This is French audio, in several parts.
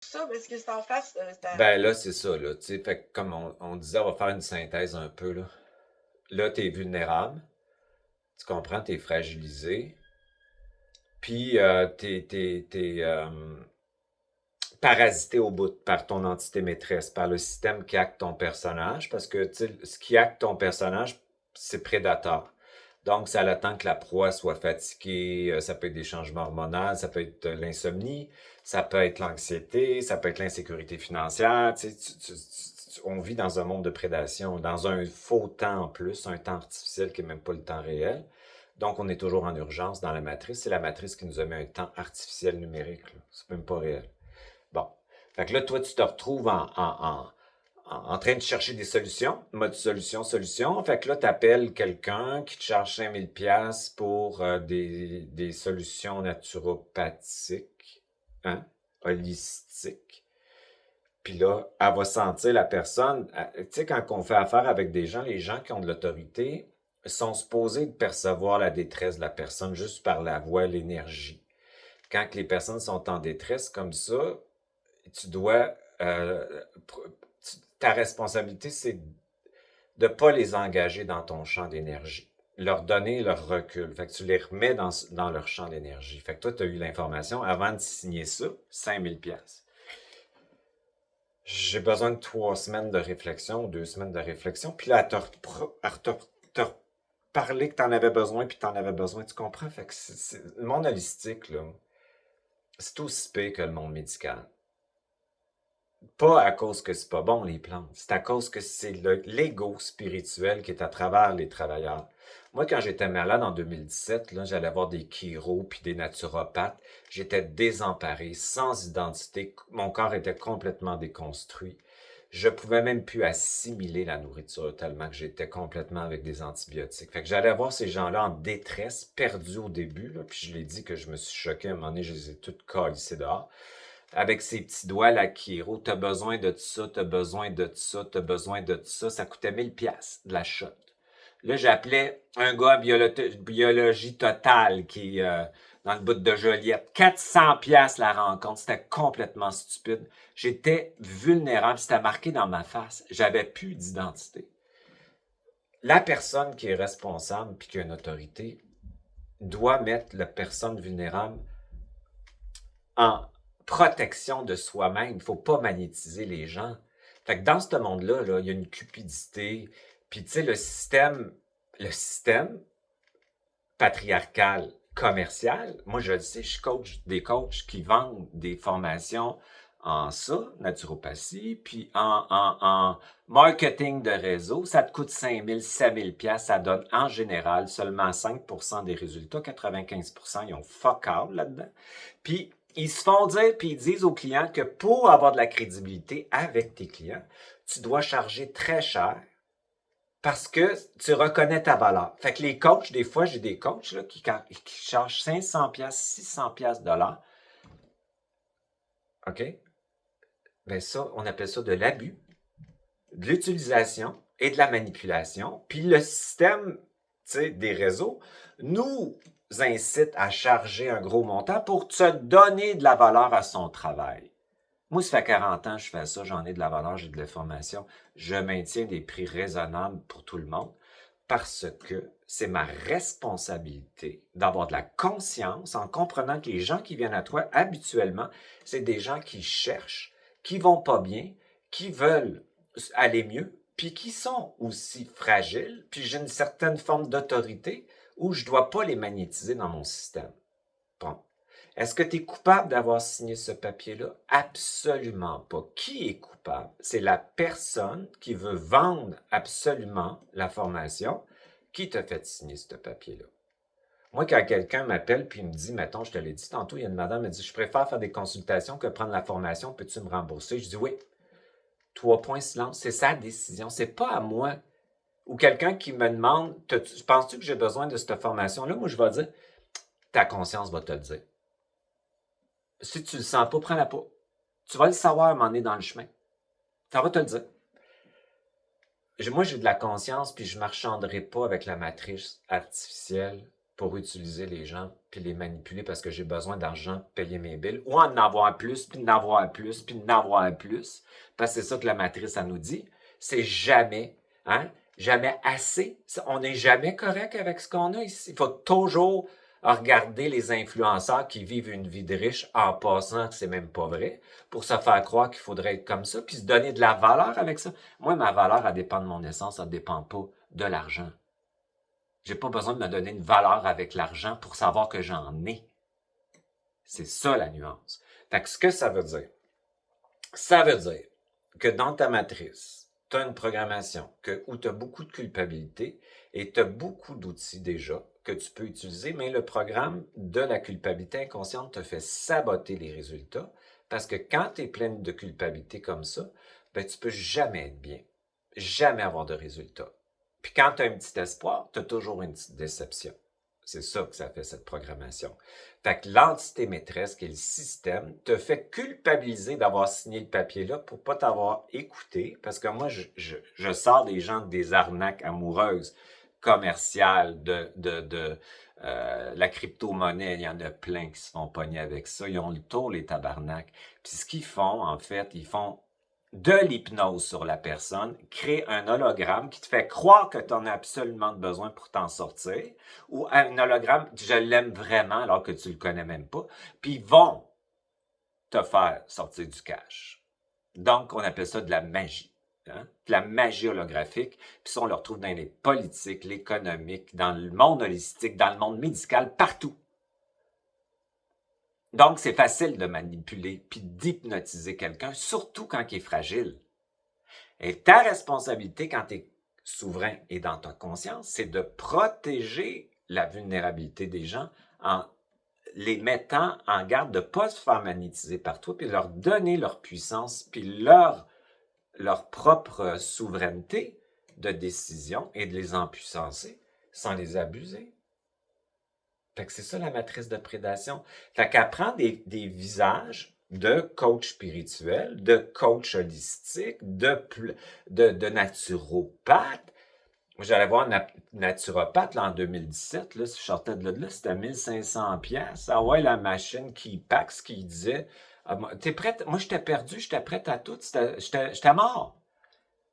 Ça, mais ce que c'est en face, Ben là, c'est ça, là. Tu sais, fait que comme on disait, on va faire une synthèse un peu, là. Là, t'es vulnérable. Tu comprends, t'es fragilisé. Puis, t'es parasité au bout par ton entité maîtresse, par le système qui acte ton personnage, parce que, tu sais, ce qui acte ton personnage, c'est prédateur. Donc, ça attend que la proie soit fatiguée, ça peut être des changements hormonaux, ça peut être l'insomnie, ça peut être l'anxiété, ça peut être l'insécurité financière. Tu sais, on vit dans un monde de prédation, dans un faux temps en plus, un temps artificiel qui n'est même pas le temps réel. Donc, on est toujours en urgence dans la matrice. C'est la matrice qui nous a mis un temps artificiel numérique. C'est même pas réel. Bon. Fait que là, toi, tu te retrouves en train de chercher des solutions, mode solution, solution. Fait que là, tu appelles quelqu'un qui te charge 5 000 $ pour des solutions naturopathiques, hein, holistiques. Puis là, elle va sentir la personne. Tu sais, quand on fait affaire avec des gens, les gens qui ont de l'autorité sont supposés de percevoir la détresse de la personne juste par la voix, l'énergie. Quand les personnes sont en détresse comme ça, tu dois ta responsabilité, c'est de ne pas les engager dans ton champ d'énergie. Leur donner leur recul. Fait que tu les remets dans leur champ d'énergie. Fait que toi, tu as eu l'information avant de signer ça, 5 000 $. J'ai besoin de 3 semaines de réflexion, 2 semaines de réflexion. Puis là, elle te reparler que tu en avais besoin, puis tu en avais besoin. Tu comprends? Fait que le monde holistique, là, c'est aussi pire que le monde médical. Pas à cause que c'est pas bon, les plantes. C'est à cause que c'est l'ego spirituel qui est à travers les travailleurs. Moi, quand j'étais malade en 2017, là, j'allais voir des chiros puis des naturopathes. J'étais désemparé, sans identité. Mon corps était complètement déconstruit. Je pouvais même plus assimiler la nourriture tellement que j'étais complètement avec des antibiotiques. Fait que j'allais voir ces gens-là en détresse, perdus au début, là, puis je l'ai dit que je me suis choqué. À un moment donné, je les ai toutes calissées dehors avec ses petits doigts, la Kiro, t'as besoin de ça, t'as besoin de ça, t'as besoin de ça. Ça coûtait 1000 $ de la shot. Là, j'appelais un gars à biologie totale qui est dans le bout de Joliette. 400 $ la rencontre. C'était complètement stupide. J'étais vulnérable. C'était marqué dans ma face. J'avais plus d'identité. La personne qui est responsable puis qui a une autorité doit mettre la personne vulnérable en protection de soi-même. Il ne faut pas magnétiser les gens. Fait que dans ce monde-là, là, il y a une cupidité. Puis tu sais, le système patriarcal commercial, moi je le sais, je coach des coachs qui vendent des formations en ça, naturopathie, puis en marketing de réseau, ça te coûte 5 000, 7 000 $, ça donne en général seulement 5% des résultats, 95% ils ont fuck all là-dedans. Puis ils se font dire, puis ils disent aux clients que pour avoir de la crédibilité avec tes clients, tu dois charger très cher parce que tu reconnais ta valeur. Fait que les coachs, des fois, j'ai des coachs là, qui chargent 500$, 600$ de l'heure. OK? Ben ça, on appelle ça de l'abus, de l'utilisation et de la manipulation. Puis le système des réseaux nous incite à charger un gros montant pour te donner de la valeur à son travail. Moi, ça fait 40 ans que je fais ça, j'en ai de la valeur, j'ai de l'information. Je maintiens des prix raisonnables pour tout le monde parce que c'est ma responsabilité d'avoir de la conscience en comprenant que les gens qui viennent à toi habituellement, c'est des gens qui cherchent, qui vont pas bien, qui veulent aller mieux, puis qui sont aussi fragiles, puis j'ai une certaine forme d'autorité où je dois pas les magnétiser dans mon système. Bon. Est-ce que tu es coupable d'avoir signé ce papier-là? Absolument pas. Qui est coupable? C'est la personne qui veut vendre absolument la formation qui t'a fait signer ce papier-là. Moi, quand quelqu'un m'appelle puis il me dit, mettons, je te l'ai dit tantôt, il y a une madame qui me dit, je préfère faire des consultations que prendre la formation, peux-tu me rembourser? Je dis oui. 3 points silence, c'est sa décision, c'est pas à moi. Ou quelqu'un qui me demande, penses-tu que j'ai besoin de cette formation-là? Moi, je vais dire, ta conscience va te le dire. Si tu le sens pas, prends-la pas. Tu vas le savoir à un moment donné dans le chemin. Ça va te le dire. Moi, j'ai de la conscience, puis je ne marchanderai pas avec la matrice artificielle pour utiliser les gens, puis les manipuler parce que j'ai besoin d'argent pour payer mes billes, ou en avoir plus, puis d'en avoir plus, puis d'en avoir plus, parce que c'est ça que la matrice, elle nous dit, c'est jamais, hein, jamais assez. On n'est jamais correct avec ce qu'on a ici. Il faut toujours regarder les influenceurs qui vivent une vie de riche en passant que c'est même pas vrai, pour se faire croire qu'il faudrait être comme ça, puis se donner de la valeur avec ça. Moi, ma valeur, elle dépend de mon essence, elle dépend pas de l'argent. J'ai pas besoin de me donner une valeur avec l'argent pour savoir que j'en ai. C'est ça la nuance. Fait que ce que ça veut dire que dans ta matrice, tu as une programmation où tu as beaucoup de culpabilité et tu as beaucoup d'outils déjà que tu peux utiliser, mais le programme de la culpabilité inconsciente te fait saboter les résultats parce que quand tu es pleine de culpabilité comme ça, ben, tu peux jamais être bien, jamais avoir de résultats. Puis quand tu as un petit espoir, tu as toujours une petite déception. C'est ça que ça fait, cette programmation. Fait que l'entité maîtresse, qui est le système, te fait culpabiliser d'avoir signé le papier-là pour pas t'avoir écouté. Parce que moi, je sors des gens des arnaques amoureuses, commerciales, la crypto-monnaie. Il y en a plein qui se font pogner avec ça. Ils ont le tour, les tabarnaks. Puis ce qu'ils font, en fait, ils font de l'hypnose sur la personne, créer un hologramme qui te fait croire que tu en as absolument besoin pour t'en sortir, ou un hologramme, je l'aime vraiment alors que tu le connais même pas, puis ils vont te faire sortir du cash. Donc, on appelle ça de la magie. Hein? De la magie holographique, puis ça, on le retrouve dans les politiques, l'économique, dans le monde holistique, dans le monde médical, partout. Donc, c'est facile de manipuler puis d'hypnotiser quelqu'un, surtout quand il est fragile. Et ta responsabilité quand tu es souverain et dans ta conscience, c'est de protéger la vulnérabilité des gens en les mettant en garde de ne pas se faire magnétiser par toi, puis leur donner leur puissance, puis leur propre souveraineté de décision et de les empuissancer sans les abuser. Fait que c'est ça la matrice de prédation. Fait qu'elle prend des visages de coach spirituel, de coach holistique, de naturopathe. Moi, j'allais voir un naturopathe là, en 2017. Là, si je sortais de là, c'était 1500 pièces. Ah ouais, la machine qui paxe, qui disait t'es prête? Moi, j'étais perdu, j'étais prête à tout. J'étais mort.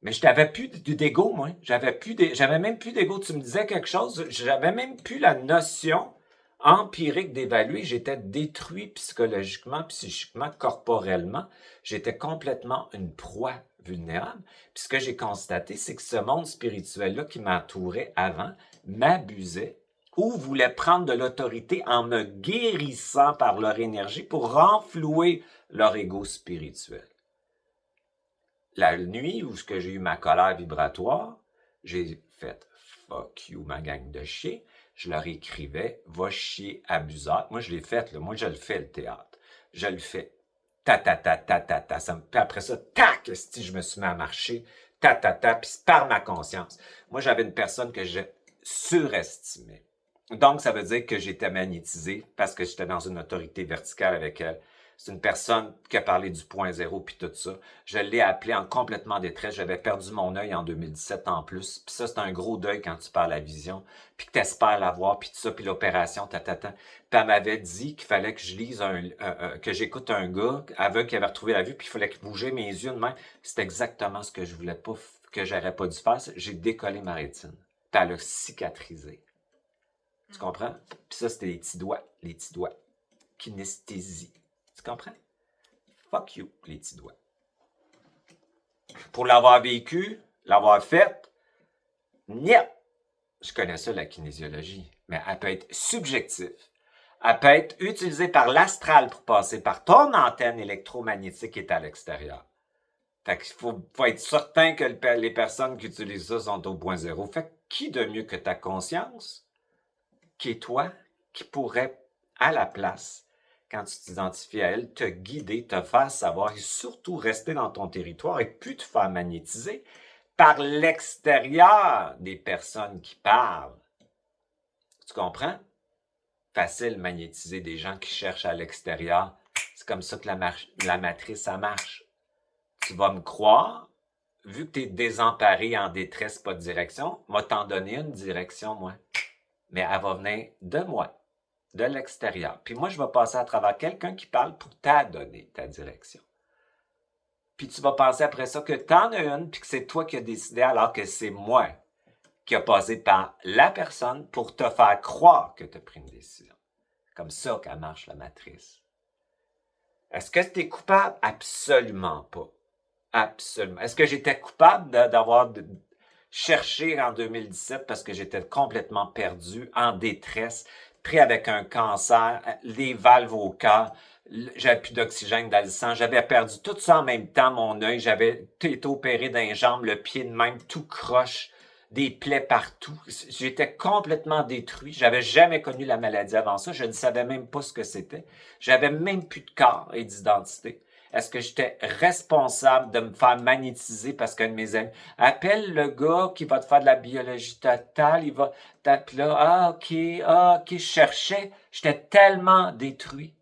Mais je n'avais plus d'ego, moi. J'avais même plus d'ego. Tu me disais quelque chose, j'avais même plus la notion empirique d'évaluer. J'étais détruit psychologiquement, psychiquement, corporellement. J'étais complètement une proie vulnérable. Puis ce que j'ai constaté, c'est que ce monde spirituel-là qui m'entourait avant m'abusait ou voulait prendre de l'autorité en me guérissant par leur énergie pour renflouer leur ego spirituel. La nuit où j'ai eu ma colère vibratoire, j'ai fait « fuck you, ma gang de chiens ». Je leur écrivais « va chier, abuseur ». Moi, je l'ai fait, là. Moi, je le fais, le théâtre. Je le fais. Ta, ta, ta, ta, ta, ta. Puis après ça, tac, si je me suis mis à marcher, ta, ta, ta, puis par ma conscience. Moi, j'avais une personne que je surestimais. Donc, ça veut dire que j'étais magnétisé parce que j'étais dans une autorité verticale avec elle. C'est une personne qui a parlé du point zéro puis tout ça. Je l'ai appelée en complètement détresse. J'avais perdu mon œil en 2017 en plus. Puis ça, c'est un gros deuil quand tu perds la vision. Puis que tu espères l'avoir, puis tout ça, puis l'opération, tatata. Puis elle m'avait dit qu'il fallait que je lise que j'écoute un gars aveugle qui avait retrouvé la vue, puis il fallait que bouger mes yeux de même. C'est exactement ce que je voulais pas, que j'aurais pas dû faire. J'ai décollé ma rétine. Puis elle a cicatrisé. Tu comprends? Puis ça, c'était les petits doigts. Kinesthésie. Tu comprends? Fuck you, les petits doigts. Pour l'avoir vécu, l'avoir fait, niet. Je connais ça, la kinésiologie. Mais elle peut être subjective. Elle peut être utilisée par l'astral pour passer par ton antenne électromagnétique qui est à l'extérieur. Fait qu'il faut être certain que les personnes qui utilisent ça sont au point zéro. Fait que qui de mieux que ta conscience, qui est toi, qui pourrait, à la place, quand tu t'identifies à elle, te guider, te faire savoir et surtout rester dans ton territoire et plus te faire magnétiser par l'extérieur des personnes qui parlent. Tu comprends? Facile de magnétiser des gens qui cherchent à l'extérieur. C'est comme ça que la matrice, ça marche. Tu vas me croire, vu que tu es désemparé, en détresse, pas de direction, moi t'en donner une direction, moi. mais elle va venir de moi, de l'extérieur. Puis moi, je vais passer à travers quelqu'un qui parle pour t'adonner ta direction. Puis tu vas penser après ça que t'en as une, puis que c'est toi qui as décidé, alors que c'est moi qui a passé par la personne pour te faire croire que tu as pris une décision. Comme ça qu'elle marche, la matrice. Est-ce que tu es coupable? Absolument pas. Absolument. Est-ce que j'étais coupable d'avoir cherché en 2017 parce que j'étais complètement perdu, en détresse, pris avec un cancer, les valves au cœur, j'avais plus d'oxygène dans le sang, j'avais perdu tout ça en même temps, mon œil, j'avais été opéré d'un jambe, le pied de même, tout croche, des plaies partout. J'étais complètement détruit. J'avais jamais connu la maladie avant ça. Je ne savais même pas ce que c'était. J'avais même plus de corps et d'identité. Est-ce que j'étais responsable de me faire magnétiser parce qu'un de mes amis appelle le gars qui va te faire de la biologie totale, il va t'appeler là, ok, je cherchais, j'étais tellement détruit.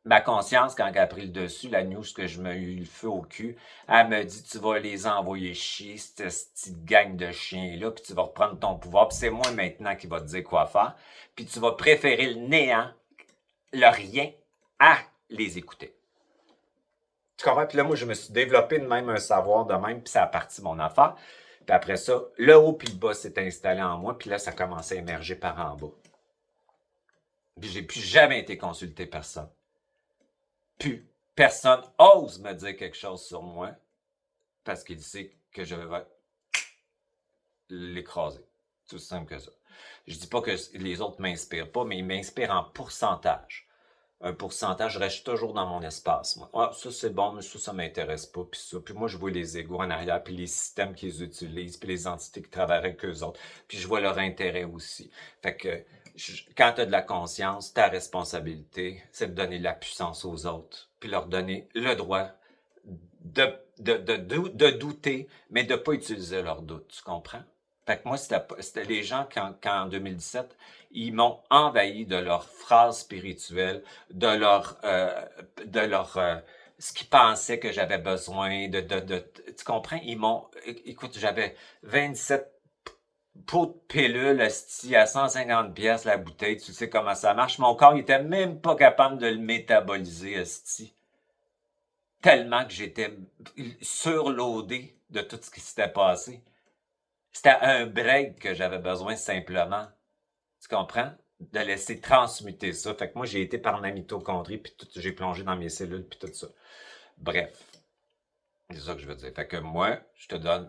Ma conscience, quand elle a pris le dessus, la news que je me eu le feu au cul, elle me dit, tu vas les envoyer chier, cette petite gang de chiens-là, puis tu vas reprendre ton pouvoir, puis c'est moi maintenant qui va te dire quoi faire, puis tu vas préférer le néant, le rien, à les écouter. Tu comprends? Puis là, moi, je me suis développé de même un savoir de même, puis ça a parti mon affaire. Puis après ça, le haut puis le bas s'est installé en moi, puis là, ça a commencé à émerger par en bas. Puis j'ai plus jamais été consulté personne. Plus personne ose me dire quelque chose sur moi parce qu'il sait que je vais l'écraser. C'est aussi simple que ça. Je dis pas que les autres m'inspirent pas, mais ils m'inspirent en pourcentage. Un pourcentage, je reste toujours dans mon espace, moi. Ah, ça c'est bon, mais ça m'intéresse pas, puis ça. Puis moi, je vois les égos en arrière, puis les systèmes qu'ils utilisent, puis les entités qui travaillent avec eux autres. Puis je vois leur intérêt aussi. Fait que quand tu as de la conscience, ta responsabilité, c'est de donner de la puissance aux autres, puis leur donner le droit de douter, mais de pas utiliser leur doute, tu comprends? Fait que moi, c'était les gens, quand en 2017, ils m'ont envahi de leurs phrases spirituelles, de leur ce qu'ils pensaient que j'avais besoin, tu comprends? Écoute, j'avais 27 pots de pilules, esti, à 150 pièces la bouteille, tu sais comment ça marche. Mon corps, il était même pas capable de le métaboliser, esti. Tellement que j'étais surloadé de tout ce qui s'était passé. C'était un break que j'avais besoin simplement. Tu comprends? De laisser transmuter ça. Fait que moi, j'ai été par ma mitochondrie, puis j'ai plongé dans mes cellules, puis tout ça. Bref. C'est ça que je veux dire. Fait que moi, je te donne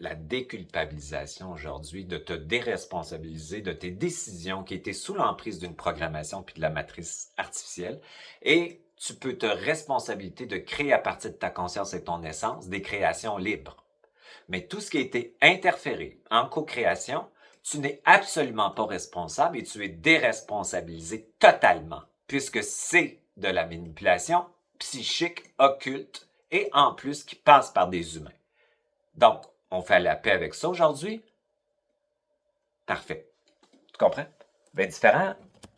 la déculpabilisation aujourd'hui, de te déresponsabiliser de tes décisions qui étaient sous l'emprise d'une programmation puis de la matrice artificielle. Et tu peux te responsabiliser de créer à partir de ta conscience et ton essence des créations libres. Mais tout ce qui a été interféré en co-création, tu n'es absolument pas responsable et tu es déresponsabilisé totalement, puisque c'est de la manipulation psychique, occulte, et en plus qui passe par des humains. Donc, on fait la paix avec ça aujourd'hui. Parfait. Tu comprends? Bien différent